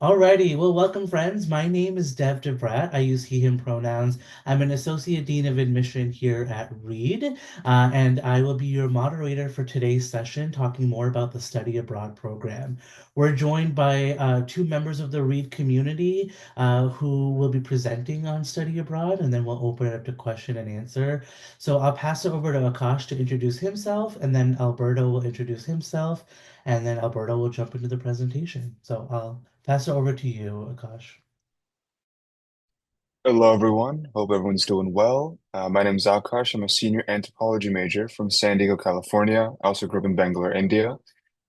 Alrighty, well, welcome, friends. My name is Dev DeBrat. I use he, him pronouns. I'm an Associate Dean of Admission here at Reed, and I will be your moderator for today's session, talking more about the Study Abroad program. We're joined by two members of the Reed community who will be presenting on Study Abroad, and then we'll open it up to question and answer. So I'll pass it over to Akash to introduce himself, and then Alberto will introduce himself, and then Alberto will jump into the presentation. So I'll pass it over to you, Akash. Hello, everyone. Hope everyone's doing well. My name is Akash. I'm a senior anthropology major from San Diego, California. I also grew up in Bangalore, India,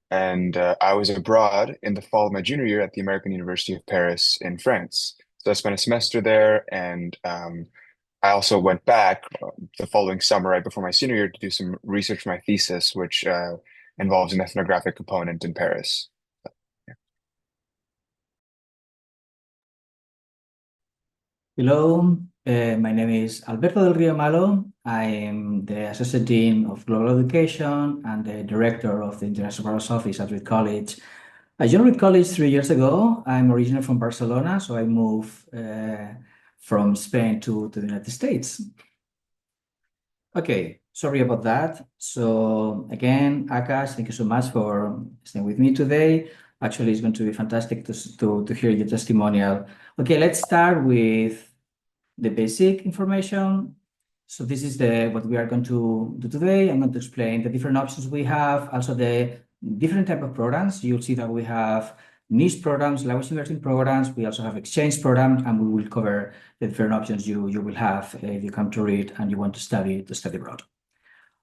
and I was abroad in the fall of my junior year at the American University of Paris in France. So I spent a semester there, and I also went back the following summer, right before my senior year, to do some research for my thesis, which involves an ethnographic component in Paris. Hello, my name is Alberto del Río Malo. I am the Associate Dean of Global Education and the Director of the International Affairs Office at Reed College. I joined Reed College 3 years ago. I'm originally from Barcelona, so I moved from Spain to the United States. Okay, sorry about that. So again, Akash, thank you so much for staying with me today. Actually, it's going to be fantastic to hear your testimonial. Okay, let's start with the basic information. So this is what we are going to do today. I'm going to explain the different options we have, also the different type of programs. You'll see that we have niche programs, language immersion programs. We also have exchange programs, and we will cover the different options you will have if you come to Reed and you want to study abroad.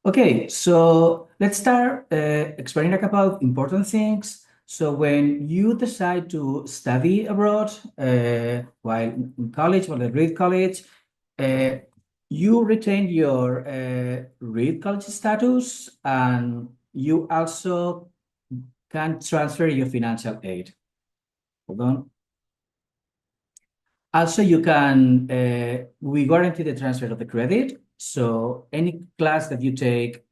Okay, so let's start explaining a couple of important things. So when you decide to study abroad while in college, while at Reed College, uh, you retain your Reed College status, and you also can transfer your financial aid. Hold on. Also, you can, we guarantee the transfer of the credit. So any class that you take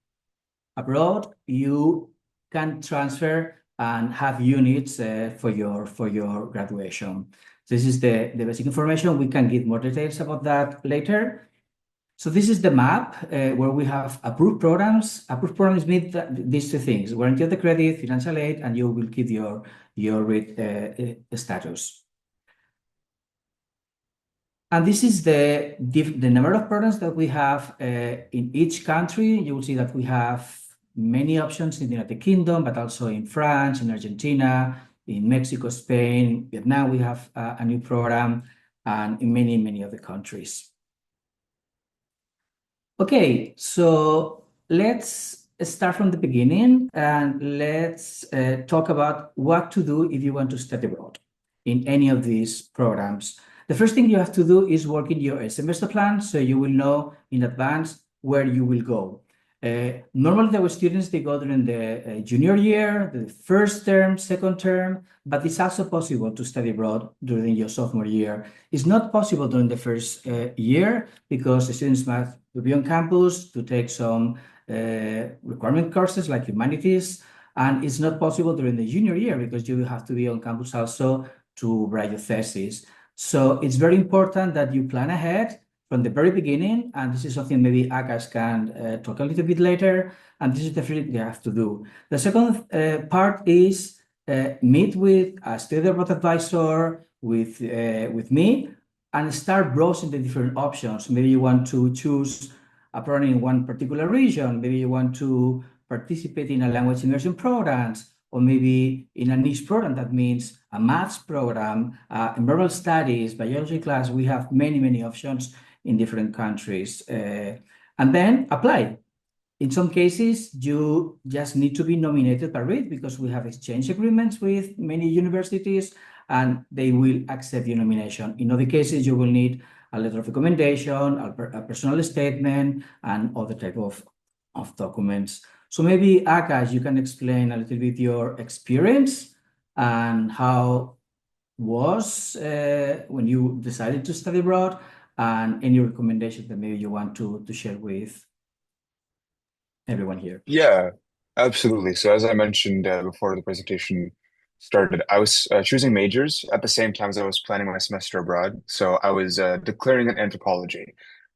abroad, you can transfer and have units for your graduation. This is the basic information. We can give more details about that later. So this is the map where we have approved programs. Approved programs mean these two things: guarantee of the credit, financial aid, and you will keep your status. And this is the number of programs that we have in each country. You will see that we have many options in the United Kingdom, but also in France, in Argentina, in Mexico, Spain, Vietnam. We have a new program, and in many other countries. Okay, so let's start from the beginning and let's talk about what to do if you want to study abroad in any of these programs. The first thing you have to do is work in your semester plan, so you will know in advance where you will go. Normally, our students, they go during the junior year, the first term, second term, but it's also possible to study abroad during your sophomore year. It's not possible during the first year because the students must be on campus to take some requirement courses like humanities, and it's not possible during the junior year because you have to be on campus also to write your thesis. So it's very important that you plan ahead from the very beginning, and this is something maybe Akash can talk a little bit later, and this is the first thing you have to do. The second part is meet with a study abroad advisor, with me, and start browsing the different options. Maybe you want to choose a program in one particular region. Maybe you want to participate in a language immersion programs, or maybe in a niche program that means a maths program, environmental studies, biology class. We have many options in different countries. And then apply. In some cases, you just need to be nominated by Reed because we have exchange agreements with many universities and they will accept your nomination. In other cases, you will need a letter of recommendation, a personal statement, and other type of documents. So maybe, Akash, you can explain a little bit your experience and how was when you decided to study abroad, and any recommendations that maybe you want to share with everyone here. Yeah, absolutely. So as I mentioned before the presentation started, I was choosing majors at the same time as I was planning my semester abroad. So I was declaring in anthropology.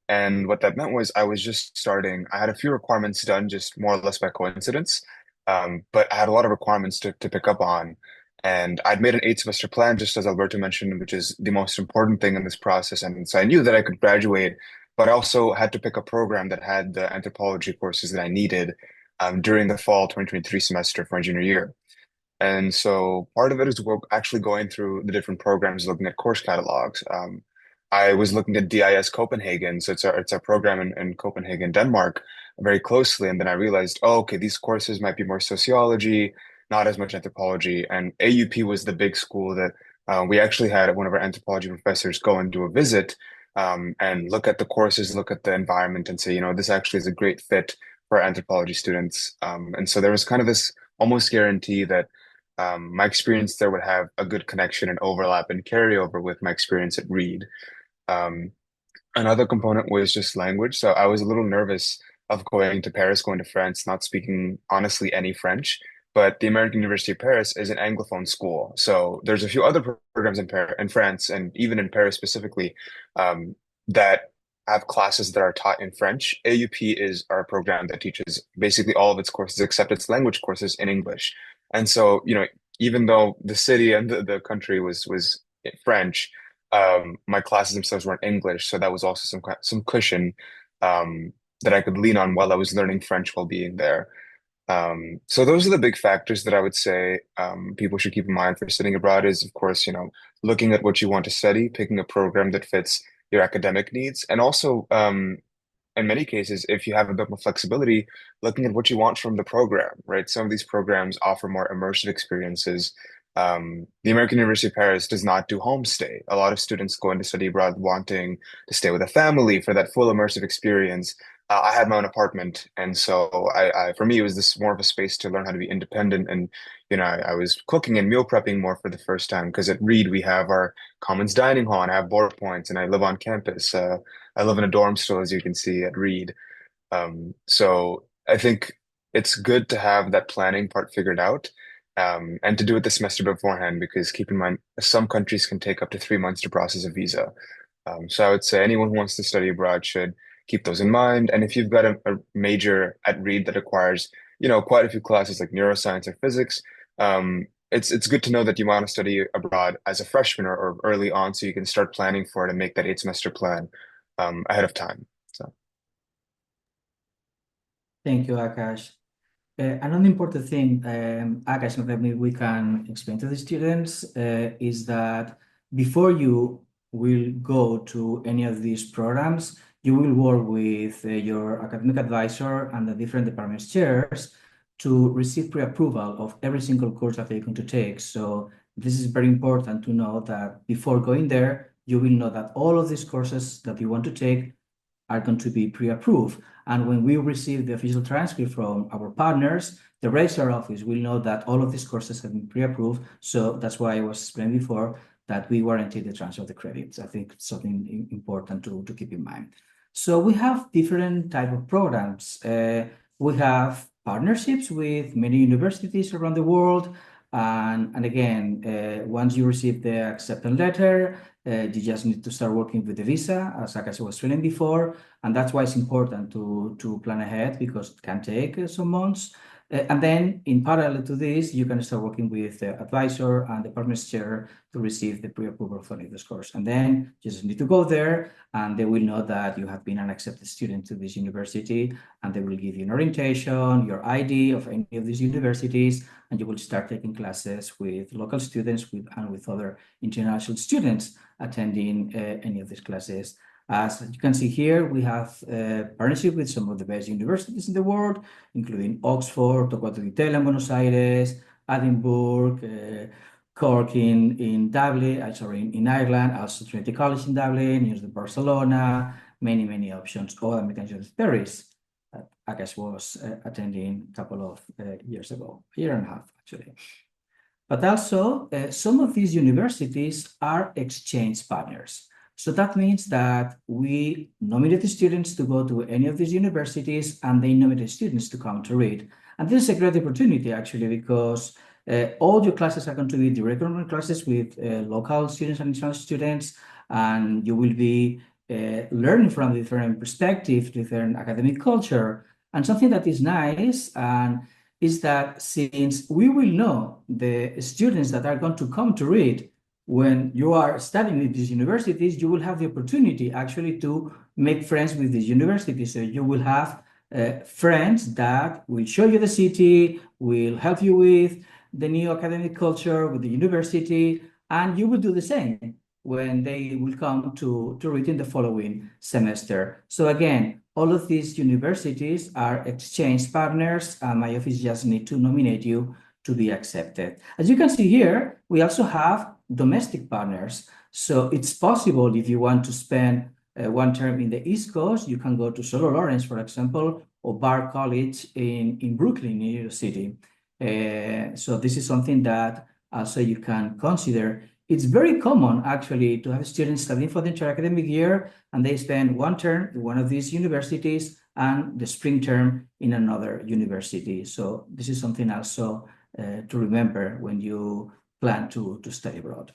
And what that meant was I was just starting, I had a few requirements done just more or less by coincidence. But I had a lot of requirements to pick up on. And I'd made an 8 semester plan, just as Alberto mentioned, which is the most important thing in this process. And so I knew that I could graduate, but I also had to pick a program that had the anthropology courses that I needed during the fall 2023 semester for my junior year. And so part of it is we're actually going through the different programs, looking at course catalogs. I was looking at DIS Copenhagen, so it's a program in Copenhagen, Denmark, very closely. And then I realized, oh, okay, these courses might be more sociology, not as much anthropology. And AUP was the big school that we actually had one of our anthropology professors go and do a visit and look at the courses, look at the environment, and say, this actually is a great fit for anthropology students. And so there was kind of this almost guarantee that my experience there would have a good connection and overlap and carryover with my experience at Reed. Um, Another component was just language. So I was a little nervous of going to Paris, going to France, not speaking honestly any French. But the American University of Paris is an Anglophone school. So there's a few other programs in France and even in Paris specifically that have classes that are taught in French. AUP is our program that teaches basically all of its courses except its language courses in English. And so, even though the city and the country was French, my classes themselves were in English, so that was also some cushion that I could lean on while I was learning French while being there. So those are the big factors that I would say people should keep in mind for studying abroad is, of course, looking at what you want to study, picking a program that fits your academic needs, and also in many cases, if you have a bit more flexibility, looking at what you want from the program, right? Some of these programs offer more immersive experiences. The American University of Paris does not do homestay. A lot of students go into study abroad wanting to stay with a family for that full immersive experience. I had my own apartment, and so for me, it was this more of a space to learn how to be independent. And I was cooking and meal prepping more for the first time because at Reed we have our Commons dining hall, and I have board points, and I live on campus. I live in a dorm still, as you can see at Reed. So I think it's good to have that planning part figured out, and to do it the semester beforehand, because keep in mind, some countries can take up to 3 months to process a visa. So I would say anyone who wants to study abroad should keep those in mind. And if you've got a major at Reed that requires, quite a few classes like neuroscience or physics, it's good to know that you want to study abroad as a freshman or early on, so you can start planning for it and make that 8 semester plan ahead of time. So. Thank you, Akash. Another important thing, Akash, and maybe we can explain to the students, is that before you will go to any of these programs, you will work with your academic advisor and the different department chairs to receive pre-approval of every single course that they're going to take. So this is very important to know that before going there, you will know that all of these courses that you want to take are going to be pre-approved. And when we receive the official transcript from our partners, the registrar office will know that all of these courses have been pre-approved. So that's why I was explaining before that we guarantee the transfer of the credits. I think it's something important to keep in mind. So we have different type of programs. We have partnerships with many universities around the world. And again, once you receive the acceptance letter, you just need to start working with the visa, as Akash was explaining before, and that's why it's important to plan ahead, because it can take some months. And then in parallel to this, you can start working with the advisor and the department chair to receive the pre-approval for this course. And then you just need to go there, and they will know that you have been an accepted student to this university, and they will give you an orientation, your ID of any of these universities, and you will start taking classes with local students and with other international students attending any of these classes. As you can see here, we have a partnership with some of the best universities in the world, including Oxford, Torquato di Tella in Buenos Aires, Edinburgh, Cork in Dublin, in Ireland, also Trinity College in Dublin, University of Barcelona, many options, all American University of Paris. Akash was attending a couple of years ago, a year and a half actually. But also, some of these universities are exchange partners. So that means that we nominate the students to go to any of these universities, and they nominate students to come to read. And this is a great opportunity, actually, because All your classes are going to be direct online classes with local students and international students, and you will be learning from different perspectives, different academic culture. And something that is nice and is that since we will know the students that are going to come to read when you are studying in these universities, you will have the opportunity actually to make friends with these universities. So you will have friends that will show you the city, will help you with the new academic culture, with the university, and you will do the same when they will come to read in the following semester. So again, all of these universities are exchange partners, and my office just need to nominate you to be accepted. As you can see here, we also have domestic partners. So it's possible if you want to spend one term in the East Coast, you can go to Solo Lawrence, for example, or Bard College in Brooklyn, New York City. So this is something that also you can consider. It's very common actually to have students studying for the entire academic year and they spend one term in one of these universities and the spring term in another university. So this is something also to remember when you plan to study abroad.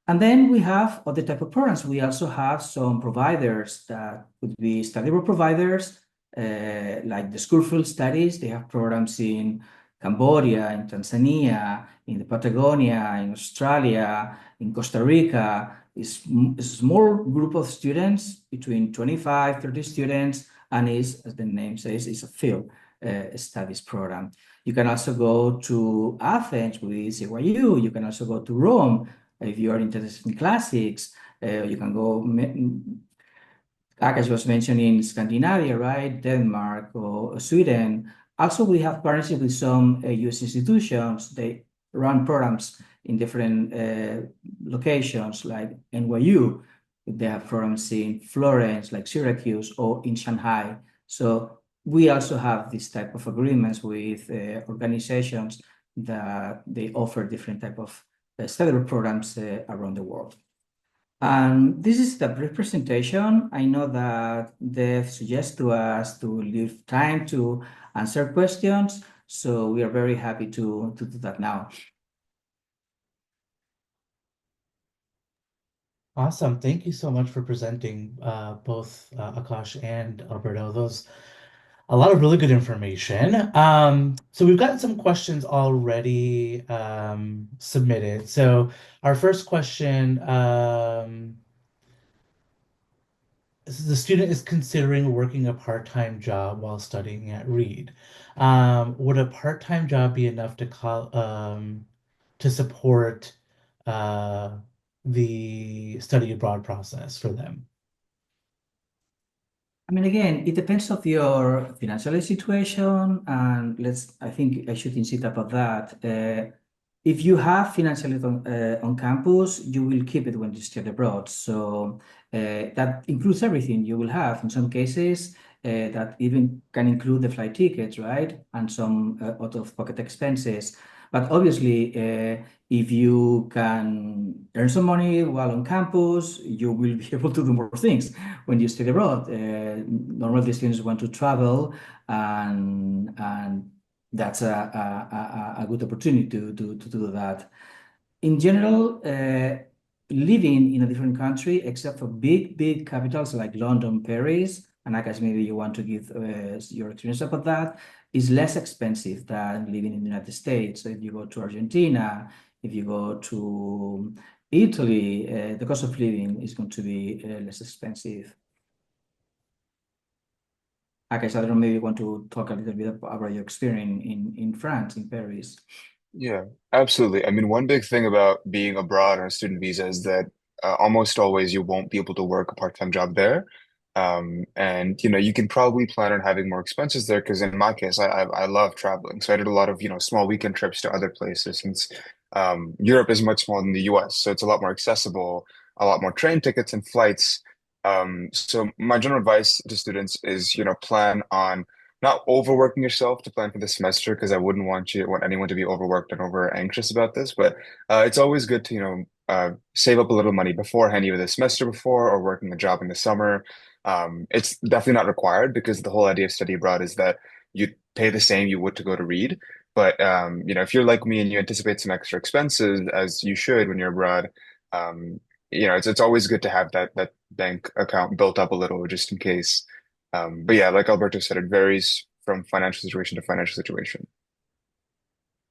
And then we have other type of programs. We also have some providers that would be study abroad providers, like the School Field Studies. They have programs in Cambodia, in Tanzania, in the Patagonia, in Australia, in Costa Rica. It's a small group of students, between 25, 30 students, and is, as the name says, is a field studies program. You can also go to Athens with CYU. You can also go to Rome if you are interested in classics. You can go, Akash was mentioning Scandinavia, right? Denmark or Sweden. Also, we have partnership with some US institutions. They run programs in different locations like NYU. They have programs in Florence, like Syracuse, or in Shanghai. So we also have this type of agreements with organizations that they offer different type of study programs around the world. And this is the brief presentation. I know that Dev suggests to us to leave time to answer questions, so we are very happy to do that now. Awesome. Thank you so much for presenting both Akash and Alberto. Those a lot of really good information. So we've gotten some questions already submitted. So our first question, the student is considering working a part-time job while studying at Reed. Would a part-time job be enough to support uh, the study abroad process for them? I mean, again, it depends of your financial situation, and I think I should insist about that. If you have financial aid on campus, you will keep it when you study abroad. So that includes everything you will have. In some cases, that even can include the flight tickets, right? And some out-of-pocket expenses. But obviously, if you can earn some money while on campus, you will be able to do more things when you study abroad. Normally, students want to travel, and that's a good opportunity to do that. In general, living in a different country, except for big capitals like London, Paris, and I guess maybe you want to give your experience about that, is less expensive than living in the United States. So if you go to Argentina, if you go to Italy, the cost of living is going to be less expensive. I guess I don't know, maybe you want to talk a little bit about your experience in France, in Paris. Yeah, absolutely. I mean, one big thing about being abroad on a student visa is that almost always you won't be able to work a part-time job there. And you can probably plan on having more expenses there because in my case, I love traveling. So I did a lot of, small weekend trips to other places since Europe is much smaller than the US. So it's a lot more accessible, a lot more train tickets and flights. So my general advice to students is, plan on not overworking yourself to plan for the semester because I wouldn't want anyone to be overworked and over anxious about this. But it's always good to save up a little money beforehand, either the semester before or working a job in the summer. It's definitely not required because the whole idea of study abroad is that you pay the same you would to go to read. But if you're like me and you anticipate some extra expenses, as you should when you're abroad, um, it's always good to have that bank account built up a little just in case. But yeah, like Alberto said, it varies from financial situation to financial situation.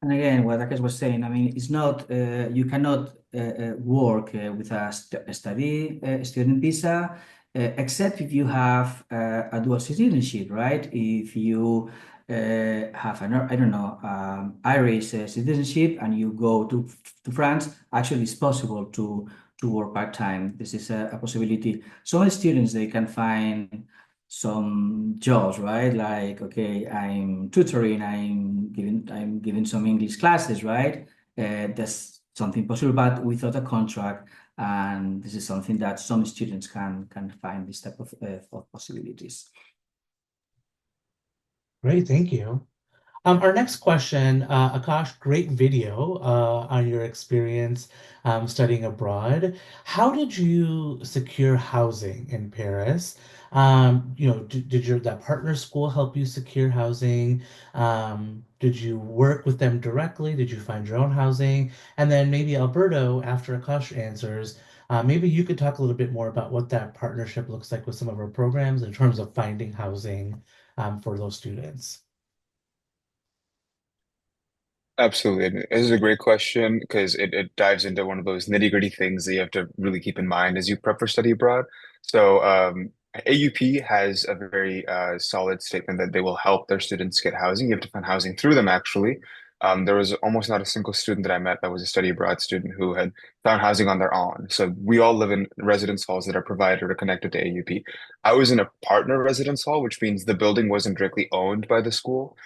And again, what Akash was saying, I mean, it's not, you cannot work with a study student visa, except if you have a dual citizenship, right? If you have an, I don't know, Irish citizenship and you go to France, actually it's possible to work part-time. This is a possibility. Some students, they can find some jobs, right? Like, okay, I'm tutoring, I'm giving some English classes, right? That's something possible, but without a contract. And this is something that some students can find this type of possibilities. Great, thank you. Our next question, Akash, great video on your experience studying abroad. How did you secure housing in Paris? Did your that partner school help you secure housing? Did you work with them directly? Did you find your own housing? And then maybe Alberto, after Akash answers, maybe you could talk a little bit more about what that partnership looks like with some of our programs in terms of finding housing for those students. Absolutely. And this is a great question because it dives into one of those nitty-gritty things that you have to really keep in mind as you prep for study abroad. So AUP has a very solid statement that they will help their students get housing. You have to find housing through them, actually. There was almost not a single student that I met that was a study abroad student who had found housing on their own. So we all live in residence halls that are provided or connected to AUP. I was in a partner residence hall, which means the building wasn't directly owned by the school.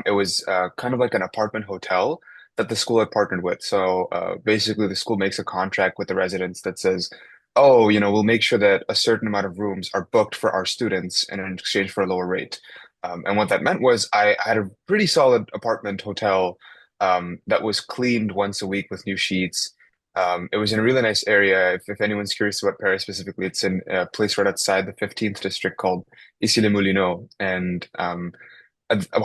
It was kind of like an apartment hotel that the school had partnered with. So basically, the school makes a contract with the residents that says, "Oh, we'll make sure that a certain amount of rooms are booked for our students in exchange for a lower rate." And what that meant was I had a pretty solid apartment hotel that was cleaned once a week with new sheets. It was in a really nice area. If anyone's curious about Paris specifically, it's in a place right outside the 15th district called Issy-les-Moulineaux. And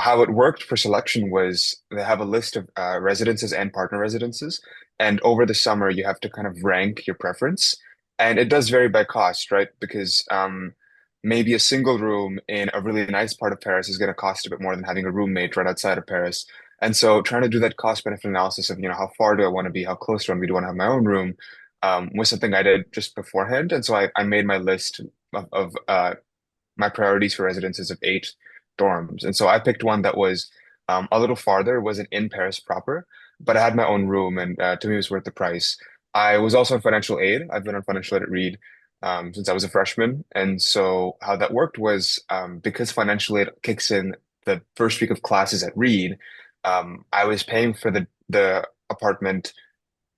how it worked for selection was they have a list of residences and partner residences, and over the summer you have to kind of rank your preference, and it does vary by cost, right? Because maybe a single room in a really nice part of Paris is going to cost a bit more than having a roommate right outside of Paris. And so trying to do that cost benefit analysis of, how far do I want to be, how close do I want to be, do I want to have my own room, was something I did just beforehand. And so I made my list of my priorities for residences of 8 dorms. And so I picked one that was a little farther. It wasn't in Paris proper, but I had my own room, and to me, it was worth the price. I was also on financial aid. I've been on financial aid at Reed since I was a freshman. And so how that worked was because financial aid kicks in the first week of classes at Reed, I was paying for the apartment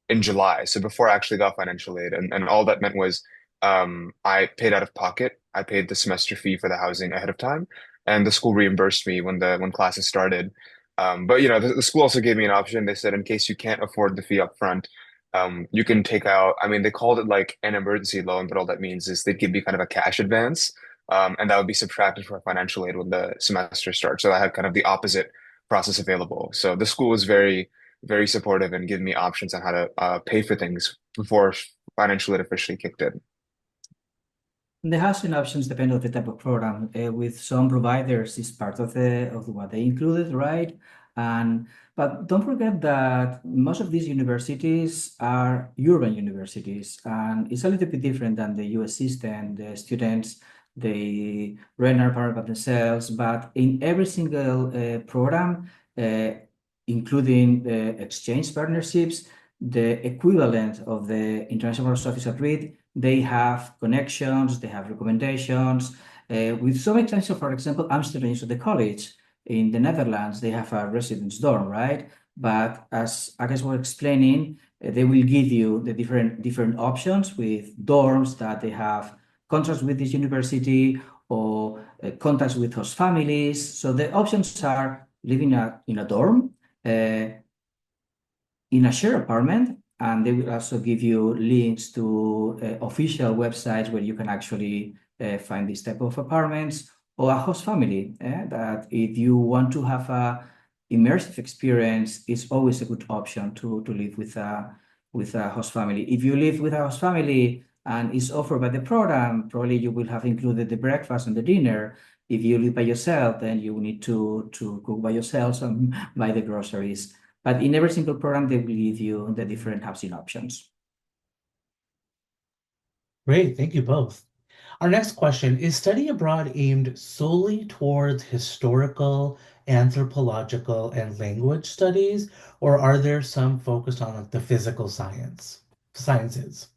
in July, so before I actually got financial aid, and all that meant was I paid out of pocket. I paid the semester fee for the housing ahead of time, and the school reimbursed me when classes started. But the school also gave me an option. They said in case you can't afford the fee up front, you can take out. I mean, they called it like an emergency loan, but all that means is they'd give me kind of a cash advance, and that would be subtracted from financial aid when the semester starts. So I had kind of the opposite process available. So the school was very supportive and give me options on how to pay for things before financial aid officially kicked in. The housing options depend on the type of program. With some providers, it's part of what they included, right? And but don't forget that most of these universities are urban universities, and it's a little bit different than the U.S. system. The students they rent an apartment by themselves, but in every single program, uh, including the exchange partnerships, the equivalent of the International Office at Reed, they have connections, they have recommendations. With some extension, for example, Amsterdam is the college in the Netherlands, they have a residence dorm, right? But as I guess we're explaining, they will give you the different options with dorms that they have contracts with this university or contacts with host families. So the options are living in a dorm, in a shared apartment, and they will also give you links to official websites where you can actually find this type of apartments or a host family that if you want to have immersive experience is always a good option to live with a host family. If you live with a host family and it's offered by the program, probably you will have included the breakfast and the dinner. If you live by yourself, then you will need to cook by yourself and buy the groceries. But in every single program, they will give you the different housing options. Great, thank you both. Our next question, is study abroad aimed solely towards historical, anthropological, and language studies, or are there some focused on like the physical sciences?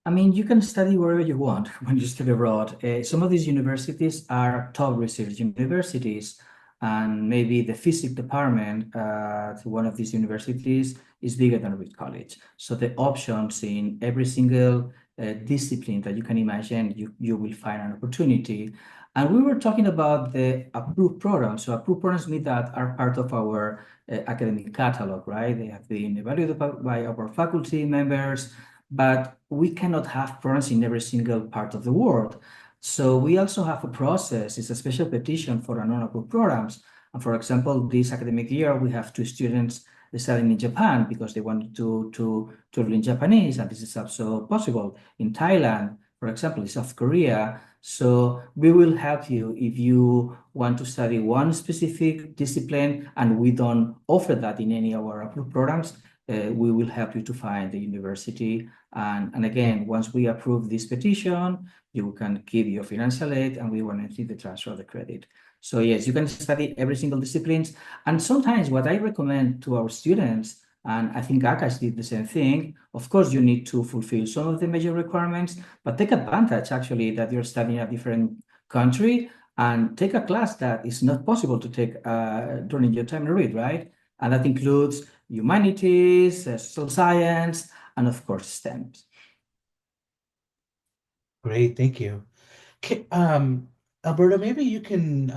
I mean, you can study wherever you want when you study abroad. Some of these universities are top research universities, and maybe the physics department at one of these universities is bigger than Reed College. So the options in every single discipline that you can imagine, you will find an opportunity. And we were talking about the approved programs. So approved programs mean that are part of our academic catalog, right? They have been evaluated by our faculty members, but we cannot have programs in every single part of the world. So we also have a process. It's a special petition for non-approved programs. And for example, this academic year, we have two students studying in Japan because they wanted to learn Japanese, and this is also possible in Thailand, for example, in South Korea. So we will help you if you want to study one specific discipline and we don't offer that in any of our approved programs. We will help you to find the university. And again, once we approve this petition, you can give your financial aid and we will see the transfer of the credit. So yes, you can study every single disciplines. And sometimes what I recommend to our students, and I think Akash did the same thing, of course, you need to fulfill some of the major requirements, but take advantage actually that you're studying a different country and take a class that is not possible to take during your time to read, right? And that includes humanities, social science, and of course, STEM. Great, thank you. Alberto, maybe you can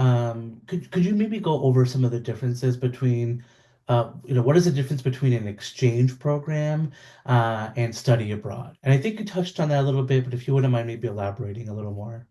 could you maybe go over some of the differences between what is the difference between an exchange program and study abroad? And I think you touched on that a little bit, but if you wouldn't mind maybe elaborating a little more.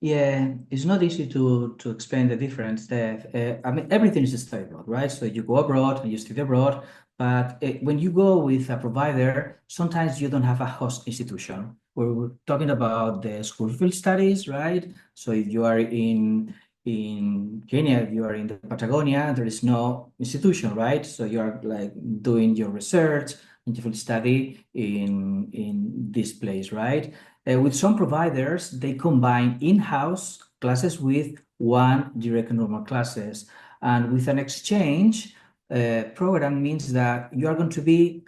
Yeah, it's not easy to explain the difference there. I mean, everything is a study abroad, right? So you go abroad and you study abroad, but when you go with a provider, sometimes you don't have a host institution. We're talking about the school field studies, right? So if you are in Kenya, if you are in the Patagonia, there is no institution, right? So you are like doing your research and you will study in this place, right? With some providers, they combine in-house classes with one direct normal classes. And with an exchange program means that you are going to be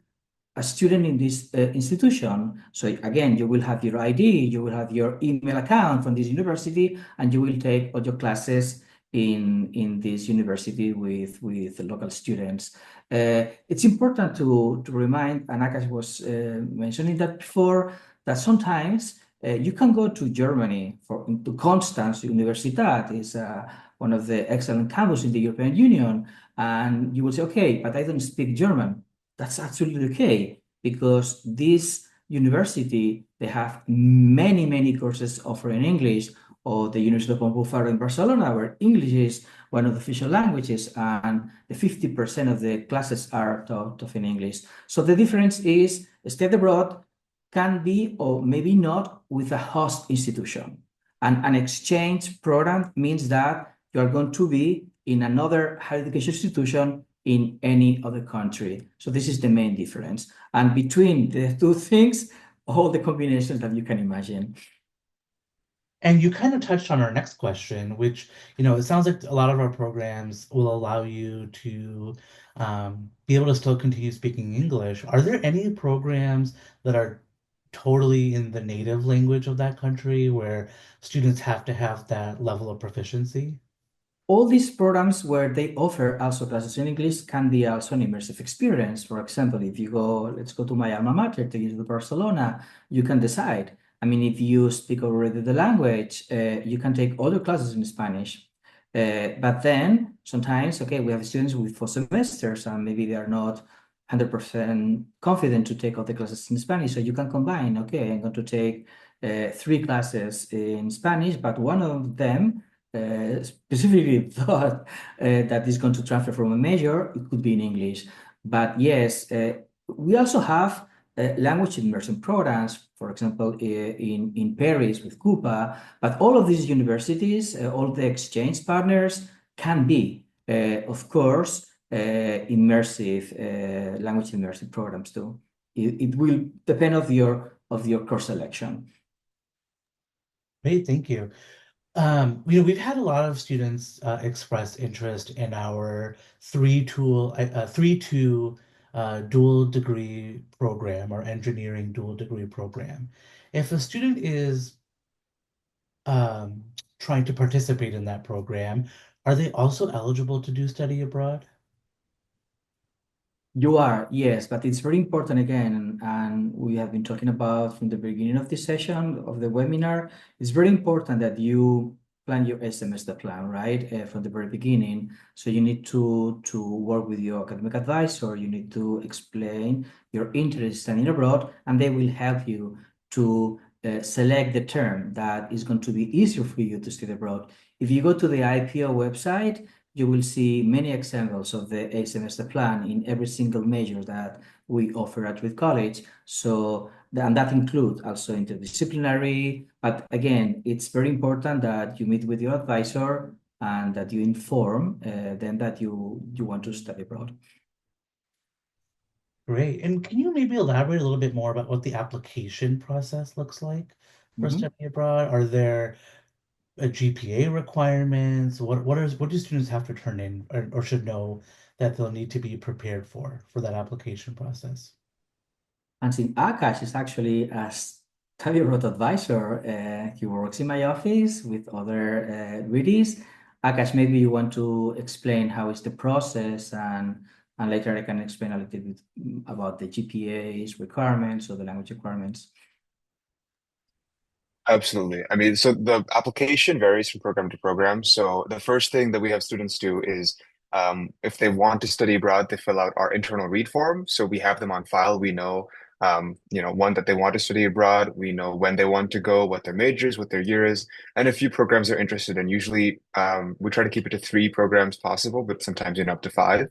a student in this institution. So again, you will have your ID, you will have your email account from this university, and you will take all your classes in this university with local students. It's important to remind, and Akash was mentioning that before, that sometimes you can go to Germany to Constance Universitat is one of the excellent campus in the European Union, and you will say, okay, but I don't speak German. That's absolutely okay because this university, they have many courses offered in English, or the University of Pompeu Fabra in Barcelona, where English is one of the official languages, and the 50% of the classes are taught in English. So the difference is study abroad can be or maybe not with a host institution. And an exchange program means that you are going to be in another higher education institution in any other country. So this is the main difference. And between the two things, all the combinations that you can imagine. And you kind of touched on our next question, which, it sounds like a lot of our programs will allow you to be able to still continue speaking English. Are there any programs that are totally in the native language of that country where students have to have that level of proficiency? All these programs where they offer also classes in English can be also an immersive experience. For example, if you go, let's go to my alma mater, to University of Barcelona, you can decide. I mean, if you speak already the language, you can take all your classes in Spanish. But then sometimes, okay, we have students with 4 semesters and maybe they are not 100% confident to take all the classes in Spanish. So you can combine, okay, I'm going to take 3 classes in Spanish, but one of them specifically thought that is going to transfer from a major, it could be in English. But yes, we also have language immersion programs, for example, in Paris with Coupa, but all of these universities, all the exchange partners can be, of course, immersive language immersive programs too. It will depend of your course selection. Great, thank you. We've had a lot of students express interest in our three-two dual degree program or engineering dual degree program. If a student is um, trying to participate in that program, are they also eligible to do study abroad? You are, yes, but it's very important again, and we have been talking about from the beginning of this session of the webinar. It's very important that you plan your semester plan, right, from the very beginning. So you need to work with your academic advisor. You need to explain your interest in studying abroad, and they will help you to select the term that is going to be easier for you to study abroad. If you go to the IPO website, you will see many examples of the A semester plan in every single major that we offer at Reed College. So, and that includes also interdisciplinary. But again, it's very important that you meet with your advisor and that you inform them that you want to study abroad. Great. And can you maybe elaborate a little bit more about what the application process looks like for Mhm. study abroad? Are there GPA requirements? What do students have to turn in or should know that they'll need to be prepared for that application process? And since Akash is actually a study abroad advisor, he works in my office with other readies. Akash, maybe you want to explain how is the process, and later I can explain a little bit about the GPA's requirements or the language requirements. Absolutely. I mean, so the application varies from program to program. So the first thing that we have students do is if they want to study abroad, they fill out our internal read form. So we have them on file. We know, one, that they want to study abroad. We know when they want to go, what their major is, what their year is, and a few programs they're interested in. Usually, we try to keep it to three programs possible, but sometimes up to five.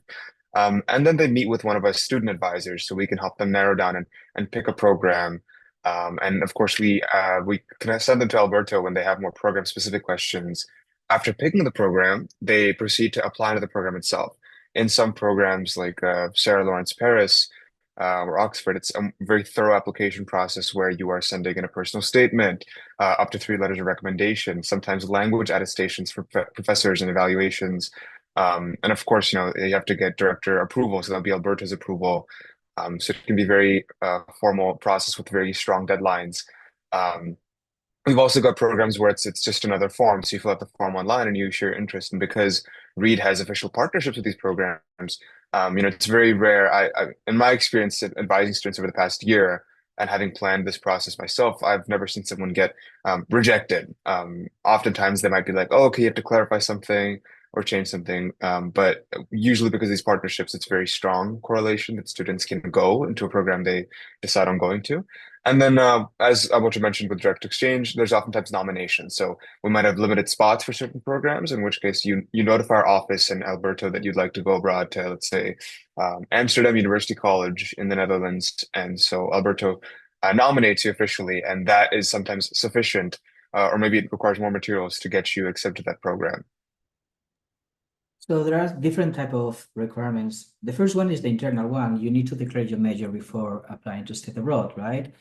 And then they meet with one of our student advisors so we can help them narrow down and pick a program. And of course, we can send them to Alberto when they have more program specific questions. After picking the program, they proceed to apply to the program itself. In some programs like Sarah Lawrence Paris or Oxford, it's a very thorough application process where you are sending in a personal statement, up to three letters of recommendation, sometimes language attestations for professors and evaluations. And of course, you have to get director approval, so that'll be Alberto's approval. So it can be very formal process with very strong deadlines. Um, We've also got programs where it's just another form. So you fill out the form online and you share your interest. And because Reed has official partnerships with these programs, it's very rare. In my experience advising students over the past year and having planned this process myself, I've never seen someone get rejected. Oftentimes they might be like, "Oh, okay, you have to clarify something or change something." But usually because of these partnerships, it's very strong correlation that students can go into a program they decide on going to. And then, as Alberto mentioned with direct exchange, there's oftentimes nominations. So we might have limited spots for certain programs, in which case you notify our office in Alberto that you'd like to go abroad to, let's say, Amsterdam University College in the Netherlands. And so Alberto nominates you officially, and that is sometimes sufficient, or maybe it requires more materials to get you accepted to that program. So there are different type of requirements. The first one is the internal one. You need to declare your major before applying to study abroad, right?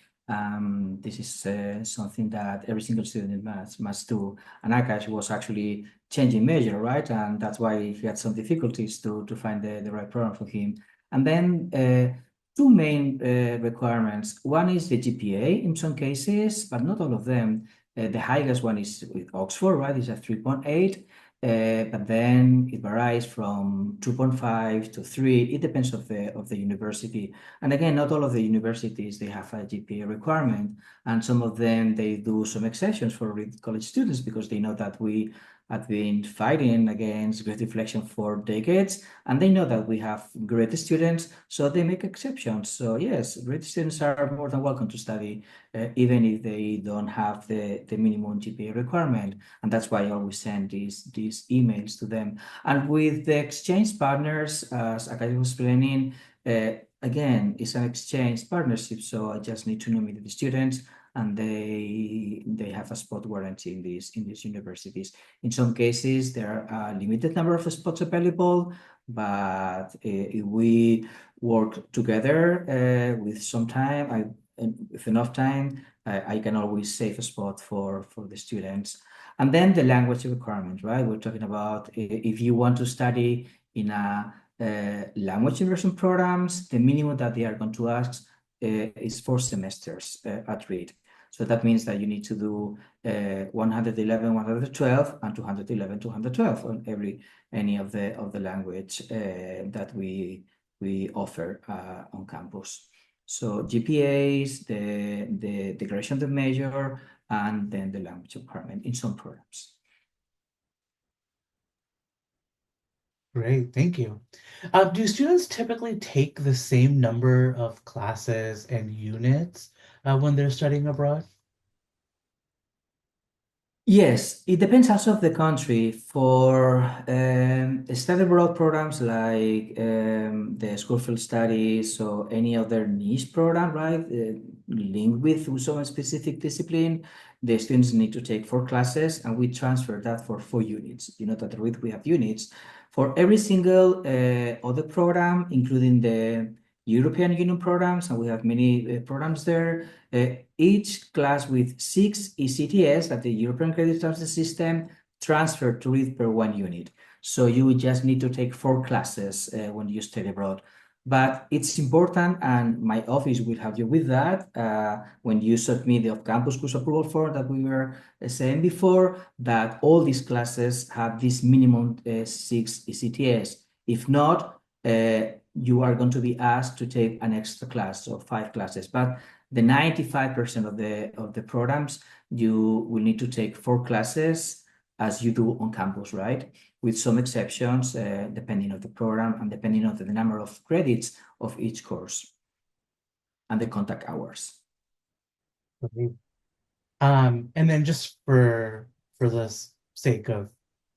This is something that every single student must do. And Akash was actually changing major, right? And that's why he had some difficulties to find the right program for him. And then two main requirements. One is the GPA in some cases, but not all of them. The highest one is with Oxford, right? It's a 3.8. But then it varies from 2.5 to 3. It depends of the university. And again, not all of the universities, they have a GPA requirement. And some of them, they do some exceptions for college students because they know that we have been fighting against Great Deflection for decades, and they know that we have great students, so they make exceptions. So yes, great students are more than welcome to study, even if they don't have the minimum GPA requirement. And that's why I always send these emails to them. And with the exchange partners, as Akari was explaining, again, it's an exchange partnership, so I just need to nominate the students, and they have a spot guarantee in these universities. In some cases, there are a limited number of spots available, but if we work together with some time, with enough time, I can always save a spot for the students. And then the language requirement, right? We're talking about if you want to study in a language immersion programs, the minimum that they are going to ask is 4 semesters at Reed. So that means that you need to do 111, 112, and 211, 212 on any of the language that we offer on campus. So GPAs, the declaration of the major, and then the language requirement in some programs. Great, thank you. Do students typically take the same number of classes and units when they're studying abroad? Yes, it depends also of the country. For study abroad programs like the School Field Studies or any other niche program, right, linked with some specific discipline, the students need to take 4 classes, and we transfer that for 4 units. You know that at Reed we have units for every single other program, including the European Union programs, and we have many programs there. Each class with 6 ECTS, that the European Credit Transfer System, transferred to Reed per 1 unit. So you just need to take 4 classes when you study abroad. But it's important, and my office will help you with that when you submit the off-campus course approval form that we were saying before, that all these classes have this minimum 6 ECTS. If not, you are going to be asked to take an extra class, so 5 classes. But the 95% of the programs, you will need to take 4 classes as you do on campus, right? With some exceptions, depending on the program and depending on the number of credits of each course and the contact hours. Great. And then just for the sake of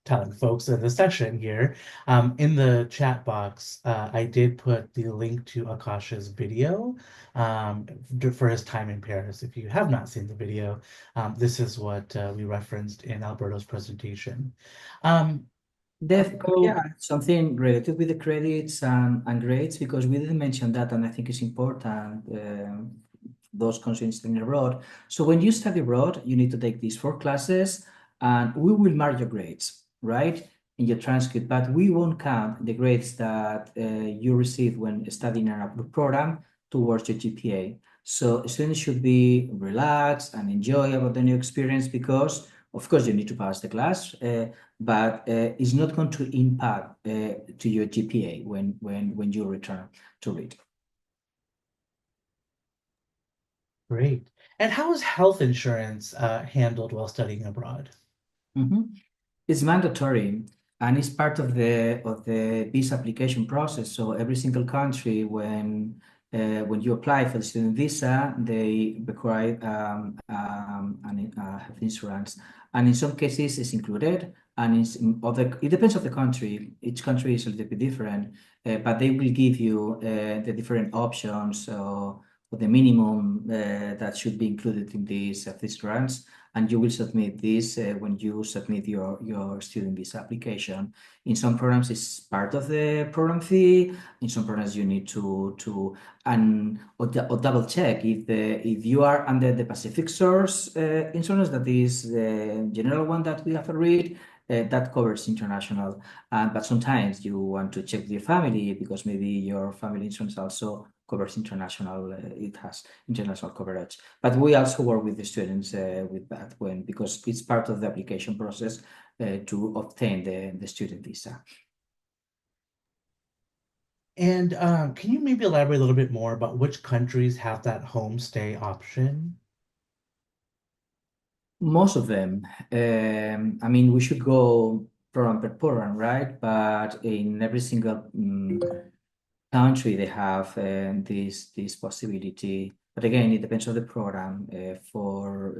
telling folks in the session here, in the chat box, I did put the link to Akash's video for his time in Paris. If you have not seen the video, this is what we referenced in Alberto's presentation. Um, Yeah, so something related with the credits and grades, because we didn't mention that, and I think it's important, those concerns studying abroad. So when you study abroad, you need to take these 4 classes, and we will mark your grades, right, in your transcript, but we won't count the grades that you receive when studying an approved program towards your GPA. So students should be relaxed and enjoy about the new experience, because of course you need to pass the class, but it's not going to impact to your GPA when you return to Reed. great. And how is health insurance handled while studying abroad? Mhm. It's mandatory, and it's part of the visa application process. So every single country, when you apply for the student visa, they require health insurance, and in some cases it's included, and in other it depends on the country. Each country is a little bit different, but they will give you the different options or the minimum that should be included in this health insurance, and you will submit this when you submit your student visa application. In some programs, it's part of the program fee. In some programs, you need to or double check if you are under the Pacific Source insurance, that is the general one that we have to read. That covers international, but sometimes you want to check with your family, because maybe your family insurance also covers international. It has international coverage. But we also work with the students with that, because it's part of the application process to obtain the student visa. And can you maybe elaborate a little bit more about which countries have that homestay option? Most of them. I mean, we should go program per program, right? But in every single country, they have this possibility. But again, it depends on the program. For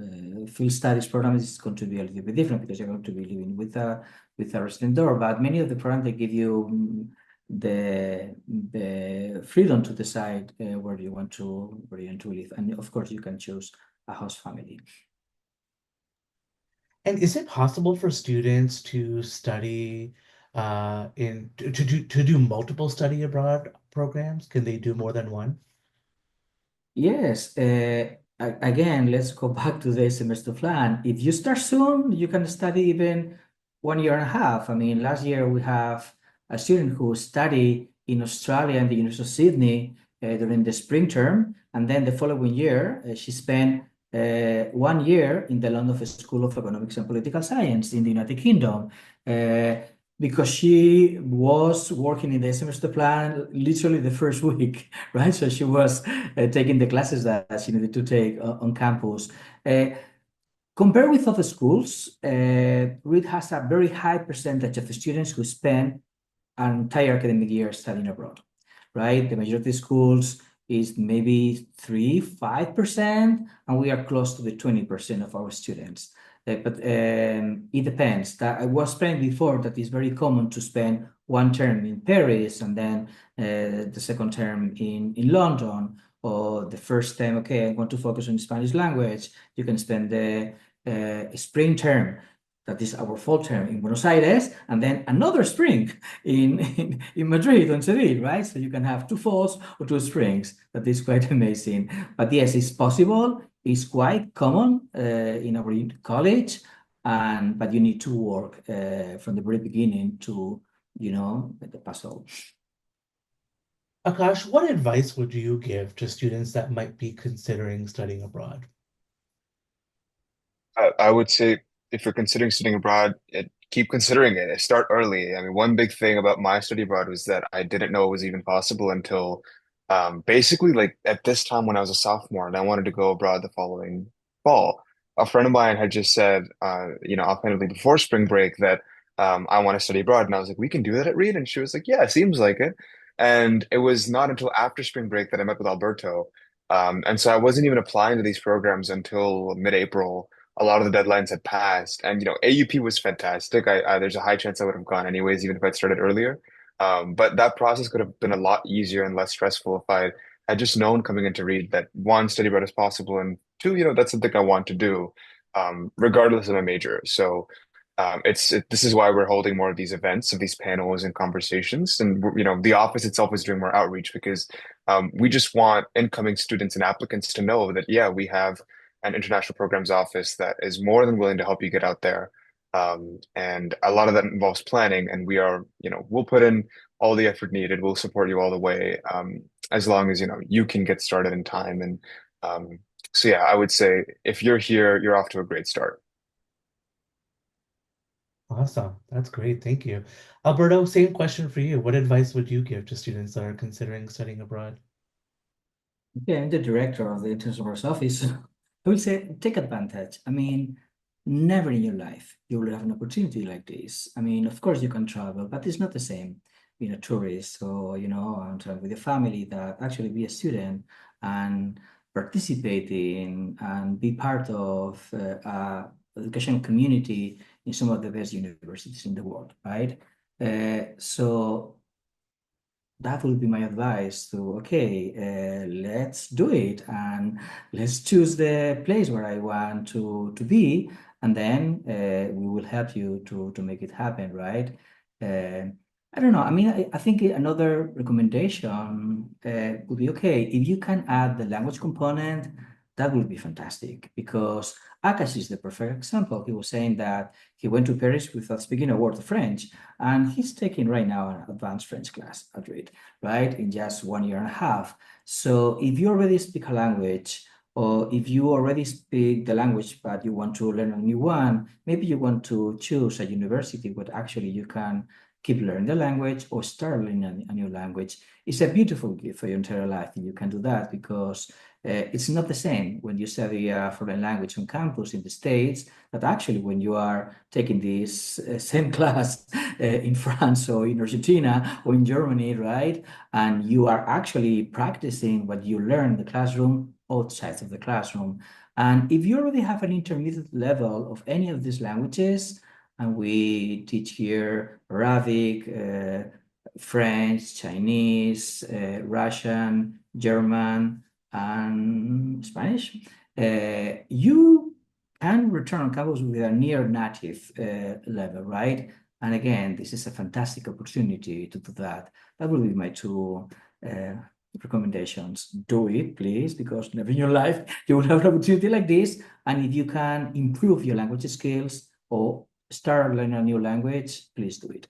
field studies program, it's going to be a little bit different because you're going to be living with a resident door. But many of the programs they give you the freedom to decide where you want to live, and of course, you can choose a host family. And is it possible for students to study to do multiple study abroad programs? Can they do more than one? Yes, again, let's go back to the semester plan. If you start soon, you can study even 1 year and a half. I mean, last year we have a student who studied in Australia and the University of Sydney during the spring term, and then the following year she spent 1 year in the London School of Economics and Political Science in the United Kingdom. Because she was working in the semester plan literally the first week, right? So she was taking the classes that she needed to take on campus. Compared with other schools, Reed has a very high percentage of students who spend an entire academic year studying abroad, right? The majority of schools is maybe 3-5%, and we are close to the 20% of our students. But it depends. That I was saying before that it's very common to spend one term in Paris and then the second term in London, or the first term, okay, I want to focus on Spanish language. You can spend the spring term, that is our fall term, in Buenos Aires, and then another spring in Madrid on Seville, right? So you can have 2 falls or 2 springs. That is quite amazing. But yes, it's possible. It's quite common in our college, but you need to work from the very beginning to, make the puzzle. Akash, what advice would you give to students that might be considering studying abroad? I would say if you're considering studying abroad, keep considering it. Start early. I mean, one big thing about my study abroad was that I didn't know it was even possible until basically like at this time when I was a sophomore and I wanted to go abroad the following fall. A friend of mine had just said, offhandedly before spring break that I want to study abroad. And I was like, we can do that at Reed. And she was like, yeah, it seems like it. And it was not until after spring break that I met with Alberto. And so I wasn't even applying to these programs until mid-April. A lot of the deadlines had passed, and AUP was fantastic. There's a high chance I would have gone anyways, even if I'd started earlier. But that process could have been a lot easier and less stressful if I had just known coming into Reed that one, study abroad is possible, and two, that's something I want to do, regardless of my major. So this is why we're holding more of these events, of these panels and conversations, and the office itself is doing more outreach because we just want incoming students and applicants to know that yeah, we have an international programs office that is more than willing to help you get out there. And a lot of that involves planning, and we'll put in all the effort needed. We'll support you all the way, as long as you can get started in time. And so yeah, I would say if you're here, you're off to a great start. Awesome. That's great. Thank you. Alberto, same question for you. What advice would you give to students that are considering studying abroad? Yeah, I'm the director of the international office. I would say take advantage. I mean, never in your life you will have an opportunity like this. I mean, of course you can travel, but it's not the same being a tourist or, and travel with a family that actually be a student and participate in and be part of educational community in some of the best universities in the world, right? So that would be my advice to, okay, let's do it and let's choose the place where I want to be, and then we will help you to make it happen, right? I don't know. I mean, I think another recommendation would be, okay, if you can add the language component, that would be fantastic, because Akash is the perfect example. He was saying that he went to Paris without speaking a word of French, and he's taking right now an advanced French class at Reed, right, in just 1 year and a half. So if you already speak a language, or if you already speak the language but you want to learn a new one, maybe you want to choose a university where actually you can keep learning the language or start learning a new language. It's a beautiful gift for your entire life if you can do that, because it's not the same when you study a foreign language on campus in the States that actually when you are taking this same class in France or in Argentina or in Germany, right? And you are actually practicing what you learn in the classroom outside of the classroom. And if you already have an intermediate level of any of these languages, and we teach here Arabic, French, Chinese, Russian, German, and Spanish, you can return on campus with a near native level, right? And again, this is a fantastic opportunity to do that. That will be my two uh, recommendations. Do it, please, because never in your life you will have an opportunity like this. And if you can improve your language skills or start learning a new language, please do it.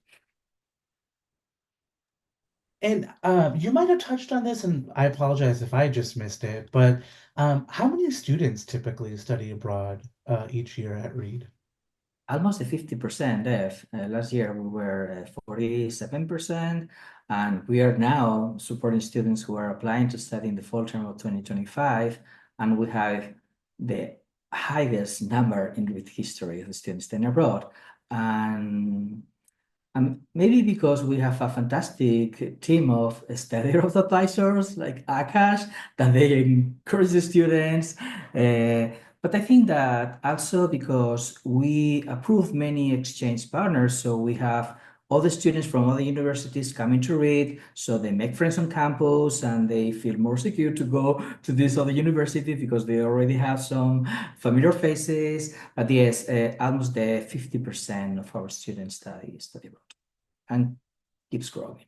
And you might have touched on this, and I apologize if I just missed it, but how many students typically study abroad each year at Reed? Almost a 50% F. Last year we were 47%, and we are now supporting students who are applying to study in the fall term of 2025, and we have the highest number in Reed history of students studying abroad. And maybe because we have a fantastic team of study of advisors like Akash, that they encourage the students. But I think that also because we approve many exchange partners, so we have all the students from other universities coming to read, so they make friends on campus and they feel more secure to go to this other university because they already have some familiar faces. But yes, almost the 50% of our students study abroad and keeps growing.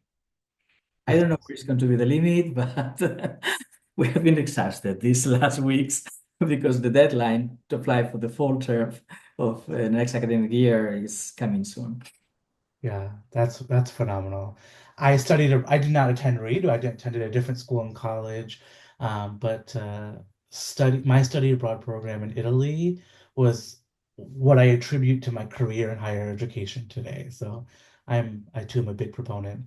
I That's don't know where it's going to be the limit, but we have been exhausted these last weeks because the deadline to apply for the fall term of next academic year is coming soon. Yeah, that's phenomenal. I did not attend Reed. Attended a different school in college, but my study abroad program in Italy was what I attribute to my career in higher education today. So I too am a big proponent.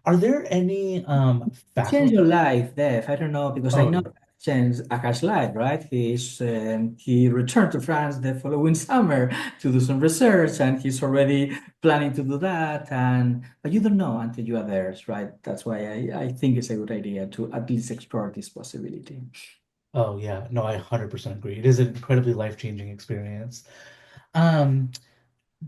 Are there any Change your faculty? life, Dev. I don't know because I Oh know yeah. that changed Akash's life, right? He returned to France the following summer to do some research, and he's already planning to do that. And but you don't know until you are there, right? That's why I think it's a good idea to at least explore this possibility. Oh yeah. No, I 100% agree. It is an incredibly life-changing experience. Um,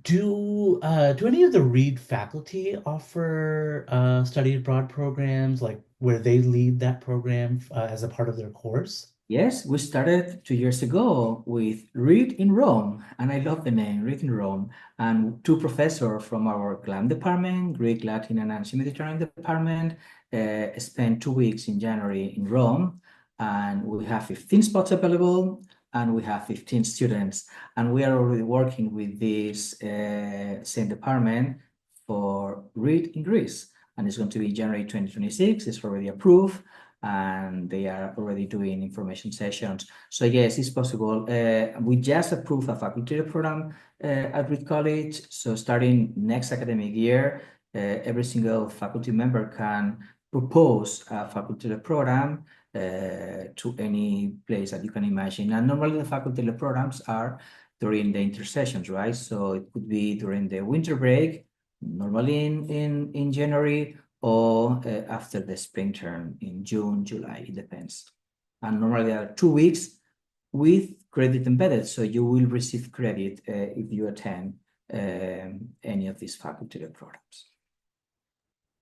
do any of the Reed faculty offer study abroad programs like where they lead that program as a part of their course? Yes, we started 2 years ago with Read in Rome, and I love the name, Read in Rome. And two professors from our GLAM department, Greek, Latin, and Ancient Mediterranean department, spent 2 weeks in January in Rome. And we have 15 spots available, and we have 15 students. And we are already working with this same department for Read in Greece. And it's going to be January 2026. It's already approved and they are already doing information sessions. So yes, it's possible. We just approved a faculty program at Reed College. So starting next academic year, every single faculty member can propose a faculty program to any place that you can imagine. And normally the faculty programs are during the intersessions, right? So it could be during the winter break, normally in January, or after the spring term in June, July, it depends. And normally there are 2 weeks with credit embedded, so you will receive credit if you attend any of these faculty programs.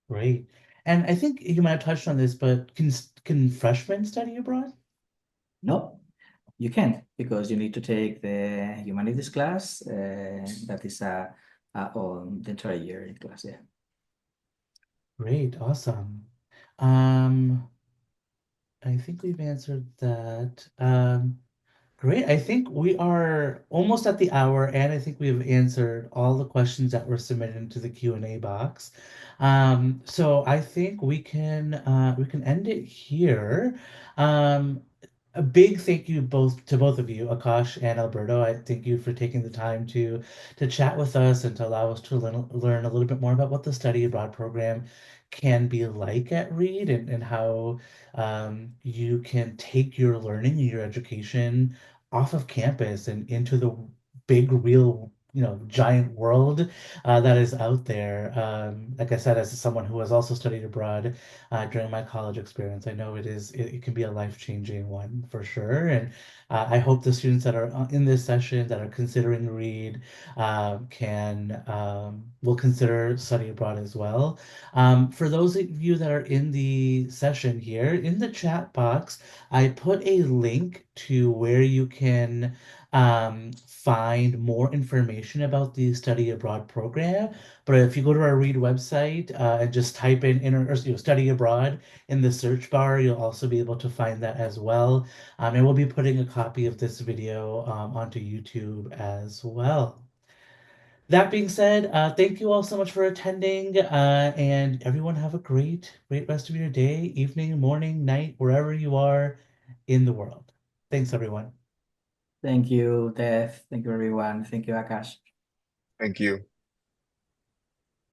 Great. And I think you might have touched on this, but can freshmen study abroad? No, you can't because you need to take the humanities class. That is on the entire year in class. Yeah. Great, awesome. Um, I think we've answered that. Great. I think we are almost at the hour, and I think we've answered all the questions that were submitted into the Q&A box. So I think we can end it here. Um, a big thank you both of you, Akash and Alberto. I thank you for taking the time to chat with us and to allow us to learn a little bit more about what the study abroad program can be like at Reed and how you can take your learning and your education off of campus and into the big, real, giant world that is out there. Like I said, as someone who has also studied abroad during my college experience. I know it can be a life-changing one for sure. And I hope the students that are in this session that are considering Reed will consider study abroad as well. For those of you that are in the session here, in the chat box, I put a link to where you can find more information about the study abroad program. But if you go to our Read website and just type in study abroad in the search bar, you'll also be able to find that as well. And we'll be putting a copy of this video onto YouTube as well. That being said, thank you all so much for attending, and everyone have a great rest of your day, evening, morning, night, wherever you are in the world. Thanks, everyone. Thank you, Dev. Thank you, everyone. Thank you, Akash. Thank you.